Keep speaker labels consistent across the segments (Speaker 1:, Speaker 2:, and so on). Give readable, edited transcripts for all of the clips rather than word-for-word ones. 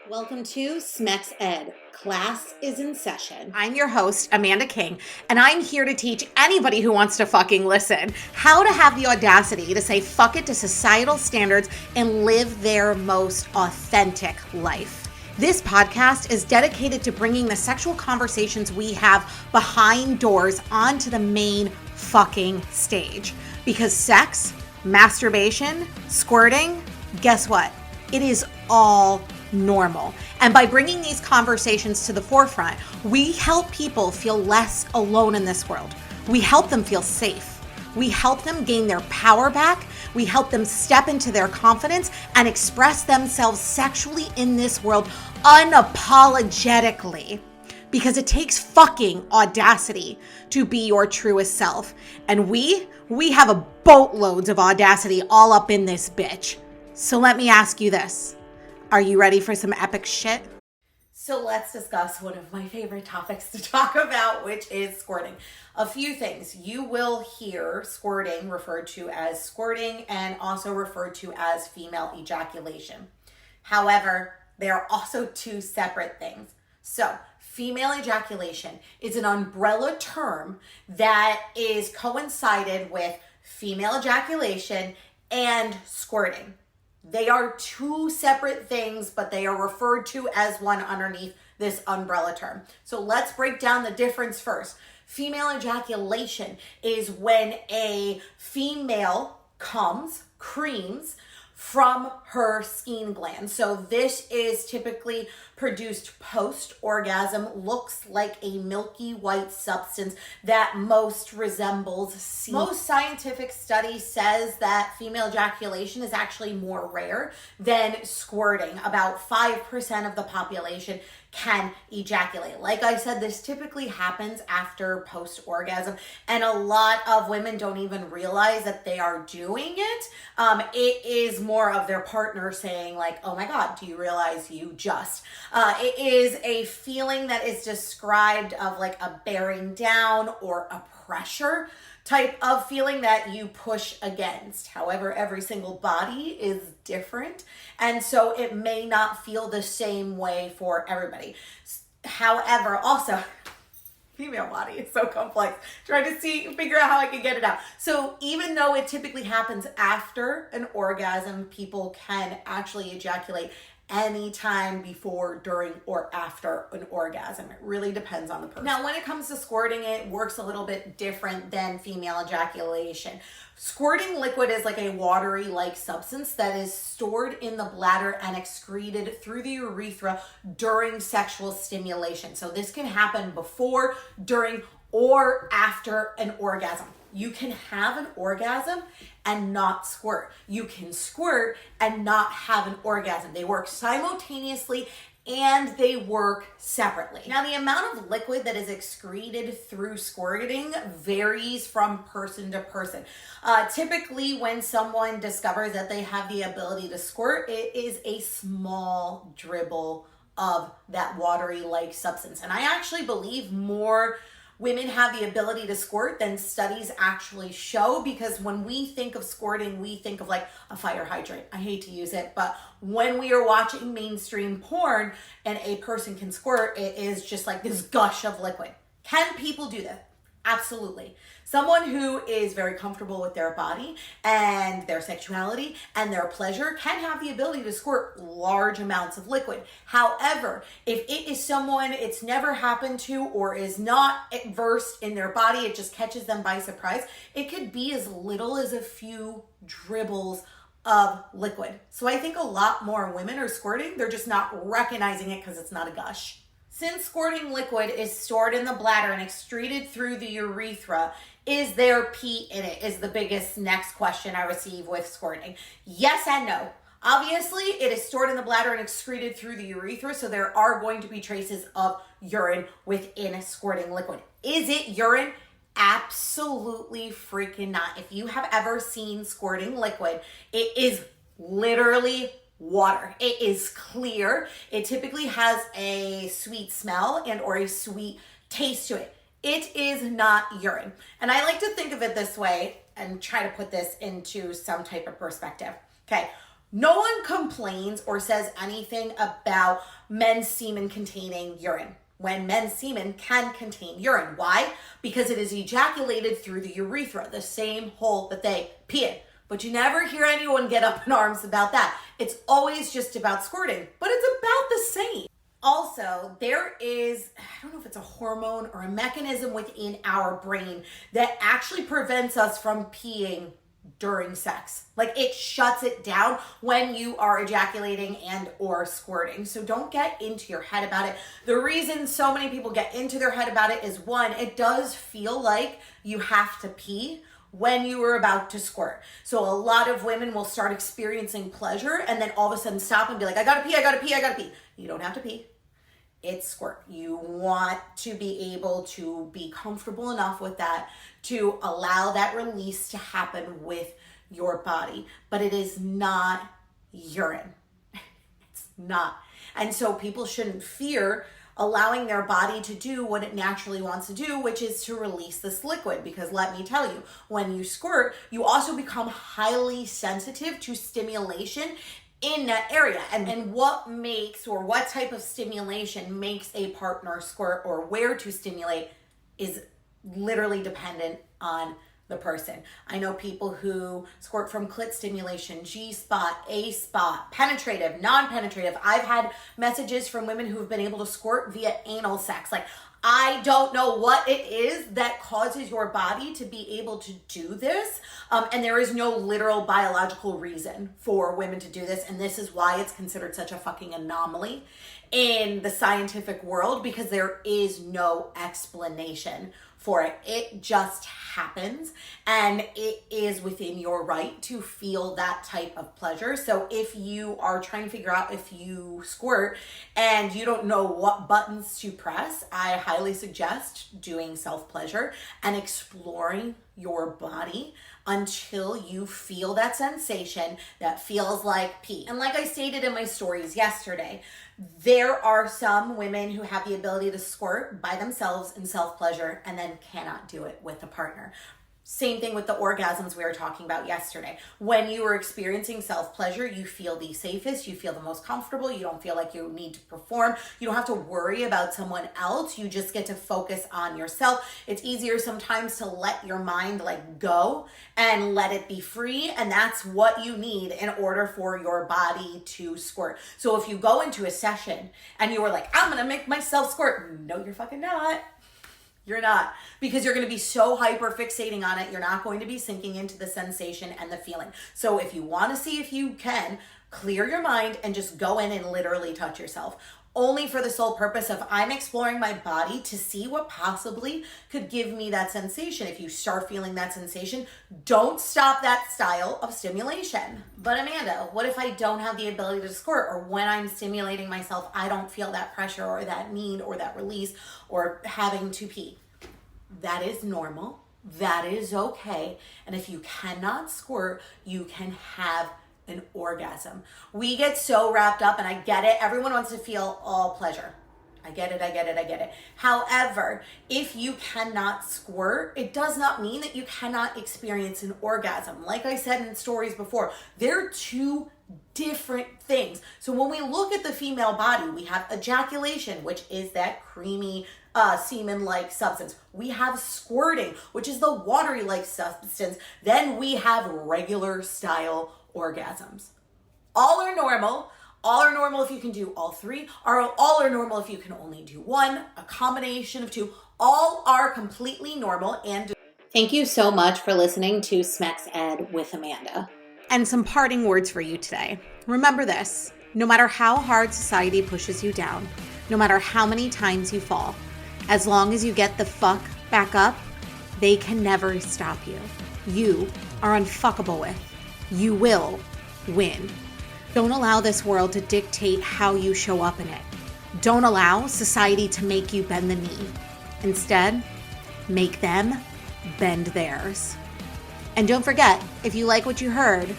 Speaker 1: Welcome to Smex Ed. Class is in session.
Speaker 2: I'm your host, Amanda King, and I'm here to teach anybody who wants to fucking listen how to have the audacity to say fuck it to societal standards and live their most authentic life. This podcast is dedicated to bringing the sexual conversations we have behind doors onto the main fucking stage. Because sex, masturbation, squirting, guess what? It is all normal. And by bringing these conversations to the forefront, we help people feel less alone in this world. We help them feel safe. We help them gain their power back. We help them step into their confidence and express themselves sexually in this world unapologetically. Because it takes fucking audacity to be your truest self. And we have a boatloads of audacity all up in this bitch. So let me ask you this. Are you ready for some epic shit?
Speaker 1: So let's discuss one of my favorite topics to talk about, which is squirting. A few things. You will hear squirting referred to as squirting and also referred to as female ejaculation. However, they are also two separate things. So female ejaculation is an umbrella term that is coincided with female ejaculation and squirting. They are two separate things, but they are referred to as one underneath this umbrella term. So let's break down the difference first. Female ejaculation is when a female comes, creams, from her skin gland. So this is typically produced post-orgasm, looks like a milky white substance that most resembles semen. Most scientific study says that female ejaculation is actually more rare than squirting. About 5% of the population can ejaculate. Like I said, this typically happens after post-orgasm, and a lot of women don't even realize that they are doing it. It is more of their partner saying like, oh my God, do you realize you just? It is a feeling that is described of like a bearing down or a pressure type of feeling that you push against. However, every single body is different, and so it may not feel the same way for everybody. However, also, female body is so complex. Trying to figure out how I can get it out. So even though it typically happens after an orgasm, people can actually ejaculate anytime before, during, or after an orgasm. It really depends on the person. Now, when it comes to squirting, it works a little bit different than female ejaculation. Squirting liquid is like a watery-like substance that is stored in the bladder and excreted through the urethra during sexual stimulation. So this can happen before, during, or after an orgasm. You can have an orgasm and not squirt. You can squirt and not have an orgasm. They work simultaneously and they work separately. Now, the amount of liquid that is excreted through squirting varies from person to person. Typically, when someone discovers that they have the ability to squirt, it is a small dribble of that watery-like substance. And I actually believe more women have the ability to squirt than studies actually show, because when we think of squirting, we think of like a fire hydrant. I hate to use it, but when we are watching mainstream porn and a person can squirt, it is just like this gush of liquid. Can people do that? Absolutely. Someone who is very comfortable with their body and their sexuality and their pleasure can have the ability to squirt large amounts of liquid. However, if it is someone it's never happened to or is not versed in their body, it just catches them by surprise, it could be as little as a few dribbles of liquid. So I think a lot more women are squirting. They're just not recognizing it because it's not a gush. Since squirting liquid is stored in the bladder and excreted through the urethra, is there pee in it? Is the biggest next question I receive with squirting. Yes and no. Obviously, it is stored in the bladder and excreted through the urethra, so there are going to be traces of urine within squirting liquid. Is it urine? Absolutely freaking not. If you have ever seen squirting liquid, it is literally water. It is clear. It typically has a sweet smell and or a sweet taste to it. It is not urine. And I like to think of it this way and try to put this into some type of perspective. Okay, No one complains or says anything about men's semen containing urine when men's semen can contain urine. Why? Because it is ejaculated through the urethra, the same hole that they pee in. But you never hear anyone get up in arms about that. It's always just about squirting, but it's about the same. Also, there is, I don't know if it's a hormone or a mechanism within our brain that actually prevents us from peeing during sex. Like it shuts it down when you are ejaculating and or squirting. So don't get into your head about it. The reason so many people get into their head about it is, one, it does feel like you have to pee when you are about to squirt. So a lot of women will start experiencing pleasure and then all of a sudden stop and be like, I gotta pee, I gotta pee, I gotta pee. You don't have to pee. It's squirt. You want to be able to be comfortable enough with that to allow that release to happen with your body. But it is not urine. It's not. And so people shouldn't fear allowing their body to do what it naturally wants to do, which is to release this liquid. Because let me tell you, when you squirt, you also become highly sensitive to stimulation in that area. And what makes, or what type of stimulation makes a partner squirt or where to stimulate is literally dependent on the person. I know people who squirt from clit stimulation, G-spot, A-spot, penetrative, non-penetrative. I've had messages from women who have been able to squirt via anal sex. Like, I don't know what it is that causes your body to be able to do this. And there is no literal biological reason for women to do this. And this is why it's considered such a fucking anomaly in the scientific world, because there is no explanation for it. It just happens, and it is within your right to feel that type of pleasure. So if you are trying to figure out if you squirt and you don't know what buttons to press, I highly suggest doing self-pleasure and exploring your body until you feel that sensation that feels like pee. And like I stated in my stories yesterday, there are some women who have the ability to squirt by themselves in self-pleasure and then cannot do it with a partner. Same thing with the orgasms we were talking about yesterday. When you are experiencing self-pleasure, you feel the safest, you feel the most comfortable, you don't feel like you need to perform, you don't have to worry about someone else, you just get to focus on yourself. It's easier sometimes to let your mind go and let it be free, and that's what you need in order for your body to squirt. So if you go into a session and you were like, I'm gonna make myself squirt, no, you're fucking not. You're not, because you're going to be so hyper fixating on it. You're not going to be sinking into the sensation and the feeling. So if you want to see if you can clear your mind and just go in and literally touch yourself, only for the sole purpose of I'm exploring my body to see what possibly could give me that sensation. If you start feeling that sensation, don't stop that style of stimulation. But Amanda, what if I don't have the ability to squirt, or when I'm stimulating myself, I don't feel that pressure or that need or that release or having to pee? That is normal. That is okay. And if you cannot squirt, you can have an orgasm. We get so wrapped up, and I get it. Everyone wants to feel all pleasure. I get it. However, if you cannot squirt, it does not mean that you cannot experience an orgasm. Like I said in stories before, they're two different things. So when we look at the female body, we have ejaculation, which is that creamy semen-like substance. We have squirting, which is the watery-like substance. Then we have regular style orgasms. All are normal. All are normal if you can do all three. All are normal if you can only do one, a combination of two. All are completely normal. And thank you so much for listening to Smex Ed with Amanda.
Speaker 2: And some parting words for you today. Remember this: no matter how hard society pushes you down, no matter how many times you fall, as long as you get the fuck back up, they can never stop you. You are unfuckable with. You will win. Don't allow this world to dictate how you show up in it. Don't allow society to make you bend the knee. Instead, make them bend theirs. And don't forget, if you like what you heard,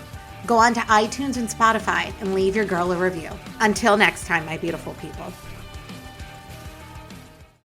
Speaker 2: go on to iTunes and Spotify and leave your girl a review. Until next time, my beautiful people.